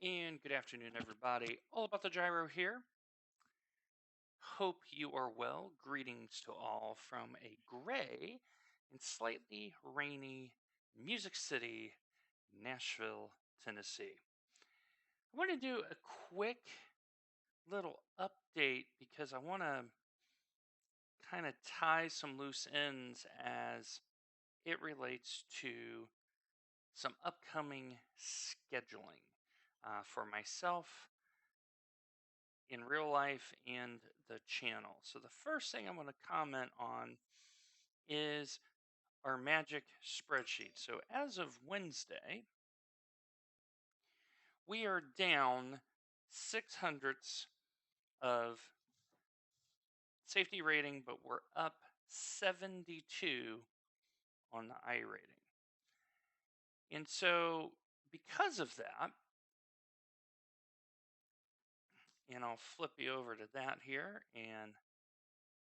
And good afternoon, everybody. All about the gyro here. Hope you are well. Greetings to all from a gray and slightly rainy Music City, Nashville, Tennessee. I want to do a quick little update because I want to kind of tie some loose ends as it relates to some upcoming scheduling for myself in real life and the channel. So the first thing I'm going to comment on is our magic spreadsheet. So as of Wednesday, we are down 600ths of safety rating, but we're up 72 on the I rating. And so because of that, and I'll flip you over to that here, and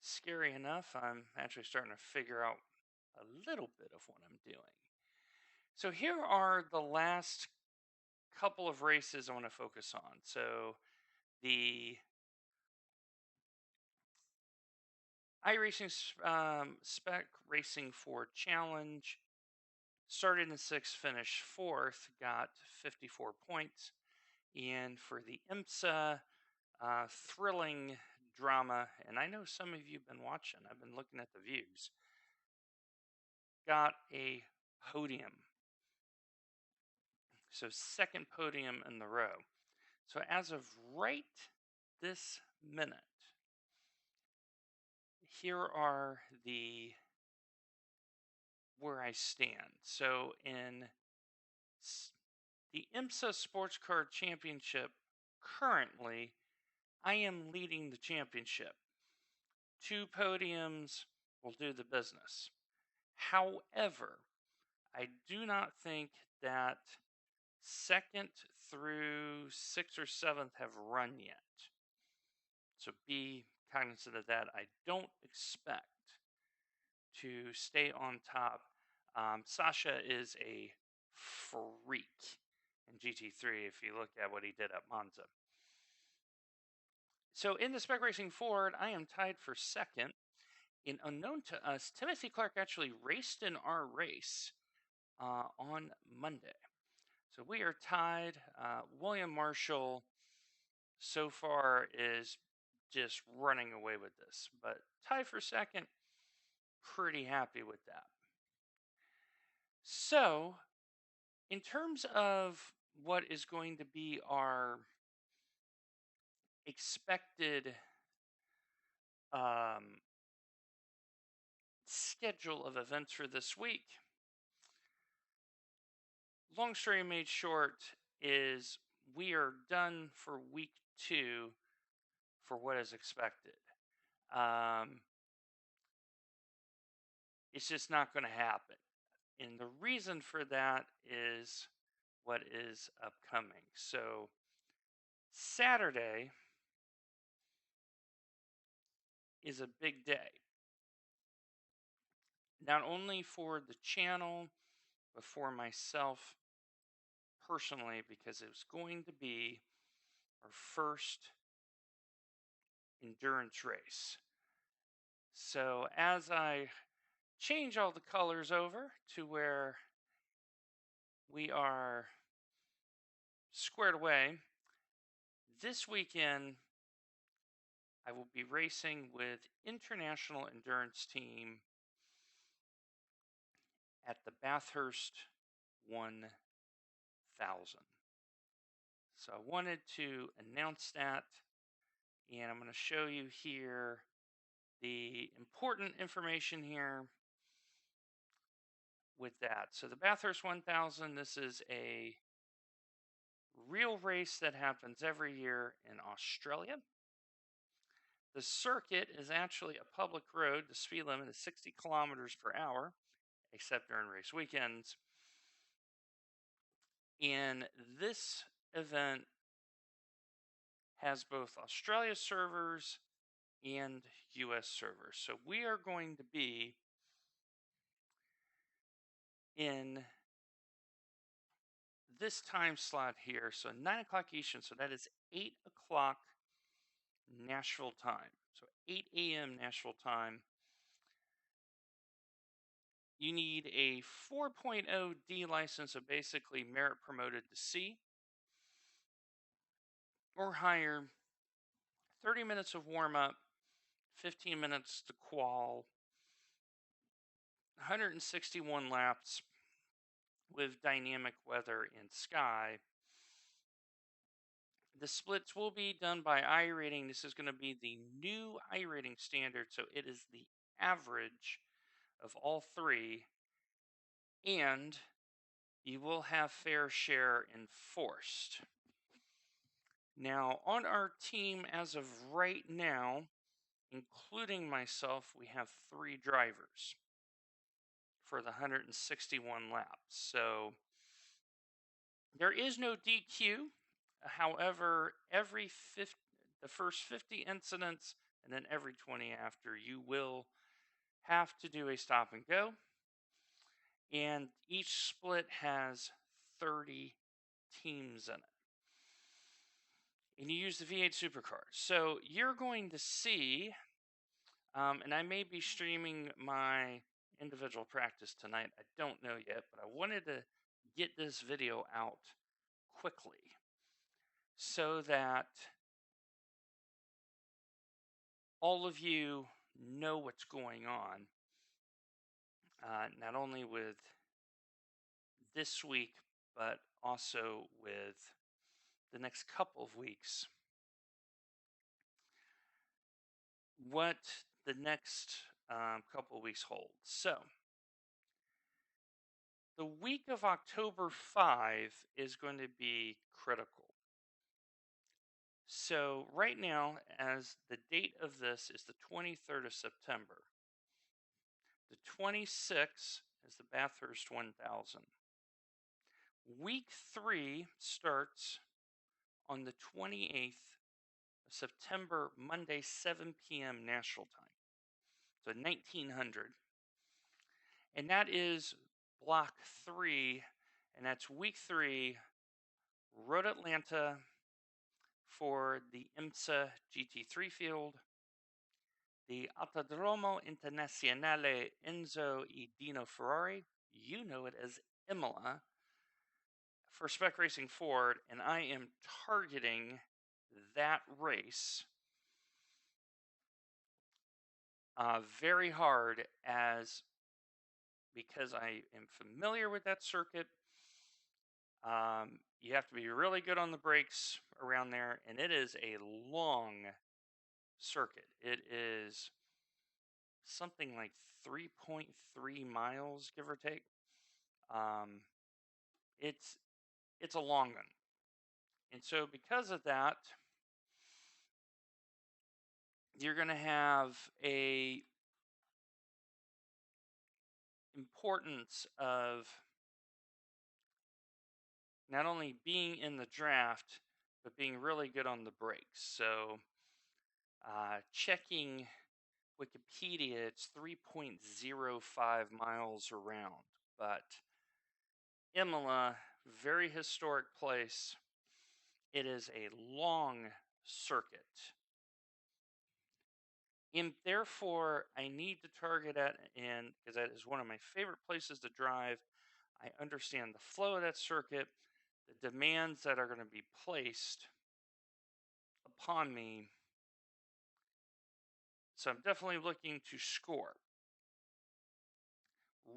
scary enough, I'm actually starting to figure out a little bit of what I'm doing. So here are the last couple of races I want to focus on. So the iRacing Spec Racing 4 Challenge started in 6th, finished 4th, got 54 points. And for the IMSA thrilling drama, and I know some of you have been watching, I've been looking at the views, got a podium. So second podium in the row. So as of right this minute, here are where I stand. So in the IMSA Sports Car Championship, currently, I am leading the championship. 2 podiums will do the business. However, I do not think that 2nd through 6th or 7th have run yet. So be cognizant of that. I don't expect to stay on top. Sasha is a freak in GT3 if you look at what he did at Monza. So in the Spec Racing Ford, I am tied for 2nd. And unknown to us, Timothy Clark actually raced in our race on Monday. So we are tied. William Marshall so far is just running away with this, but tied for 2nd, pretty happy with that. So, in terms of what is going to be our expected schedule of events for this week, long story made short is we are done for week 2 for what is expected. It's just not going to happen. And the reason for that is what is upcoming. So, Saturday is a big day. Not only for the channel, but for myself personally, because it was going to be our first endurance race. So, as I change all the colors over to where we are squared away, this weekend I will be racing with International Endurance Team at the Bathurst 1000. So I wanted to announce that, and I'm going to show you here the important information here with that. So the Bathurst 1000, this is a real race that happens every year in Australia. The circuit is actually a public road. The speed limit is 60 kilometers per hour, except during race weekends. And this event has both Australia servers and US servers. So we are going to be in this time slot here. So 9 o'clock Eastern. So that is 8 o'clock Nashville time. So 8 a.m. Nashville time. You need a 4.0 D license, so basically merit promoted to C or higher. 30 minutes of warm up, 15 minutes to qual, 161 laps with dynamic weather and sky. The splits will be done by iRating. This is going to be the new iRating standard, so it is the average of all three, and you will have fair share enforced. Now, on our team as of right now, including myself, we have 3 drivers for the 161 laps. So there is no DQ. However, the first 50 incidents and then every 20 after, you will have to do a stop and go. And each split has 30 teams in it. And you use the V8 supercars. So you're going to see, and I may be streaming my individual practice tonight. I don't know yet, but I wanted to get this video out quickly so that all of you know what's going on, not only with this week, but also with the next couple of weeks. What the next couple of weeks hold. So, the week of October 5 is going to be critical. So, right now, as the date of this is the 23rd of September, the 26th is the Bathurst 1000. Week 3 starts on the 28th of September, Monday, 7 p.m. Nashville time. So 1900. And that is block 3, and that's week 3, Road Atlanta for the IMSA GT3 field, the Autodromo Internazionale Enzo e Dino Ferrari, you know it as Imola, for Spec Racing Ford, and I am targeting that race very hard because I am familiar with that circuit. You have to be really good on the brakes around there, and it is a long circuit. It is something like 3.3 miles, give or take. It's a long one, and so because of that, you're going to have a importance of not only being in the draft, but being really good on the brakes. So, checking Wikipedia, it's 3.05 miles around. But Imola, very historic place. It is a long circuit. And therefore, I need to target it, and because that is one of my favorite places to drive. I understand the flow of that circuit, the demands that are going to be placed upon me. So I'm definitely looking to score.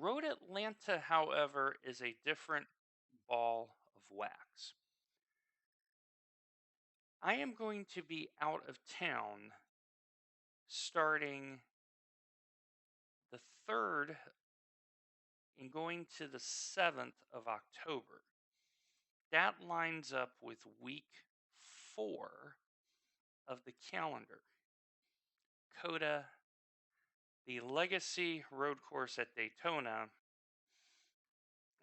Road Atlanta, however, is a different ball of wax. I am going to be out of town starting the 3rd and going to the 7th of October. That lines up with week 4 of the calendar. COTA, the Legacy Road Course at Daytona,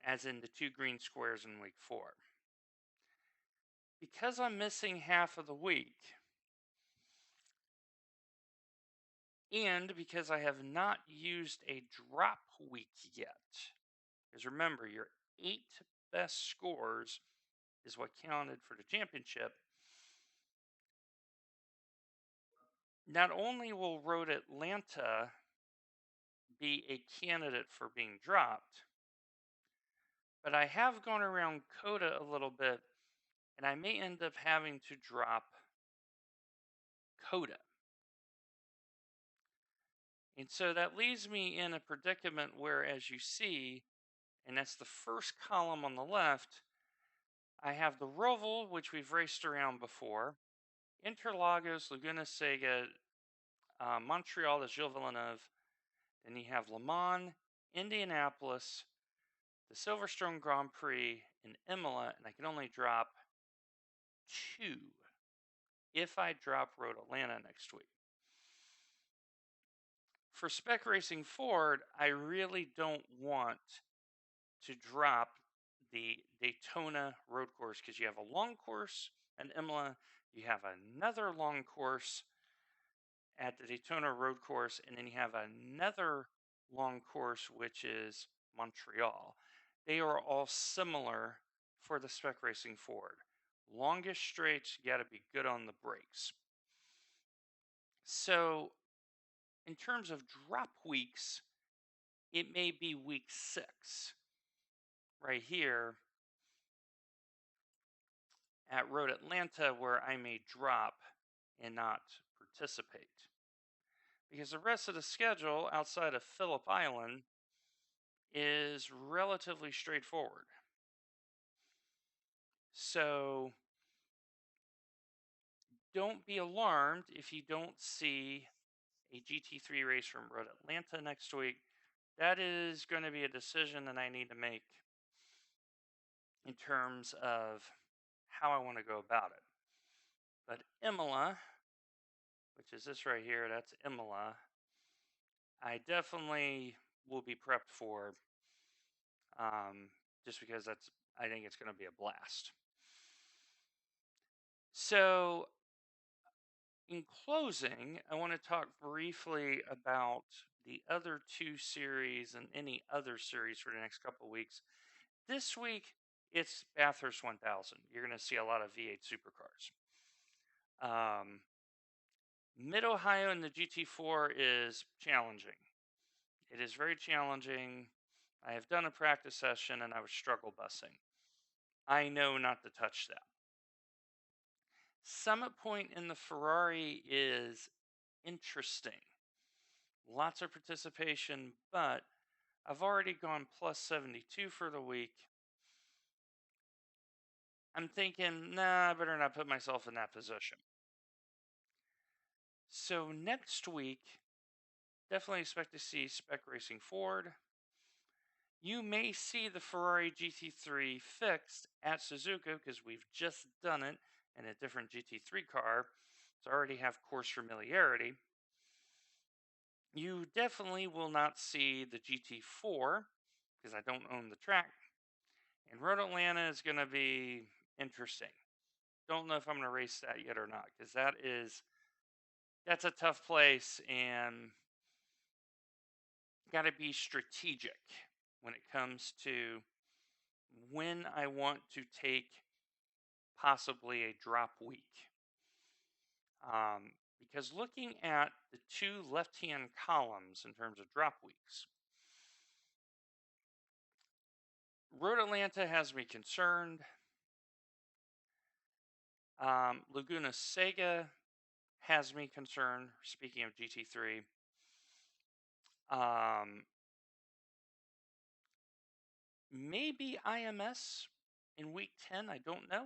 as in the 2 green squares in week 4. Because I'm missing half of the week, and because I have not used a drop week yet, because remember, your 8 best scores is what counted for the championship, not only will Road Atlanta be a candidate for being dropped, but I have gone around Coda a little bit, and I may end up having to drop Coda. And so that leaves me in a predicament where, as you see, and that's the first column on the left, I have the Roval, which we've raced around before, Interlagos, Laguna Seca, Montreal, the Gilles Villeneuve. Then you have Le Mans, Indianapolis, the Silverstone Grand Prix, and Imola, and I can only drop 2 if I drop Road Atlanta next week. For Spec Racing Ford, I really don't want to drop the Daytona road course because you have a long course at Imola, you have another long course at the Daytona road course, and then you have another long course which is Montreal. They are all similar for the Spec Racing Ford. Longest straights, you got to be good on the brakes. So, in terms of drop weeks, it may be week 6 right here at Road Atlanta where I may drop and not participate. Because the rest of the schedule outside of Phillip Island is relatively straightforward. So don't be alarmed if you don't see a GT3 race from Road Atlanta next week. That is going to be a decision that I need to make in terms of how I want to go about it. But Imola, which is this right here, that's Imola, I definitely will be prepped for, just because I think it's going to be a blast. So, in closing, I want to talk briefly about the other 2 series and any other series for the next couple of weeks. This week, it's Bathurst 1000. You're going to see a lot of V8 supercars. Mid Ohio in the GT4 is challenging. It is very challenging. I have done a practice session and I was struggle busing. I know not to touch that. Summit Point in the Ferrari is interesting. Lots of participation, but I've already gone plus 72 for the week. I'm thinking, nah, I better not put myself in that position. So next week, definitely expect to see Spec Racing Ford. You may see the Ferrari GT3 fixed at Suzuka because we've just done it in a different GT3 car. So I already have course familiarity. You definitely will not see the GT4 because I don't own the track. And Road Atlanta is going to be interesting. Don't know if I'm going to race that yet or not because that's a tough place and got to be strategic when it comes to when I want to take possibly a drop week. Because looking at the 2 left-hand columns in terms of drop weeks, Road Atlanta has me concerned. Laguna Seca has me concerned, speaking of GT3. Maybe IMS in week 10, I don't know.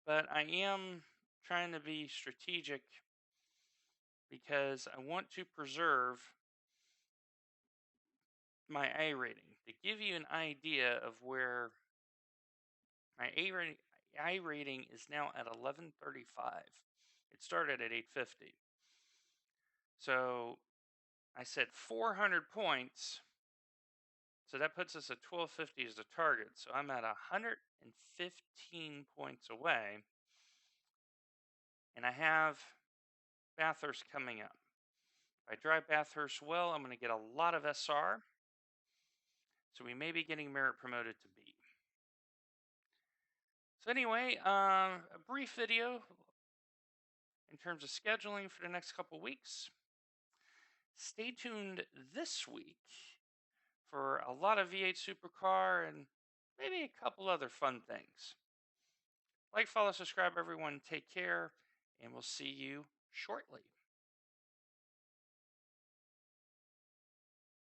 But I am trying to be strategic because I want to preserve my A rating. To give you an idea of where my A rating is now at 1135. It started at 850. So I said 400 points. So that puts us at 1250 as the target. So I'm at 115 points away. And I have Bathurst coming up. If I drive Bathurst well, I'm going to get a lot of SR. So we may be getting merit promoted to B. So anyway, a brief video in terms of scheduling for the next couple weeks. Stay tuned this week for a lot of V8 Supercar and maybe a couple other fun things. Like, follow, subscribe, everyone. Take care, and we'll see you shortly.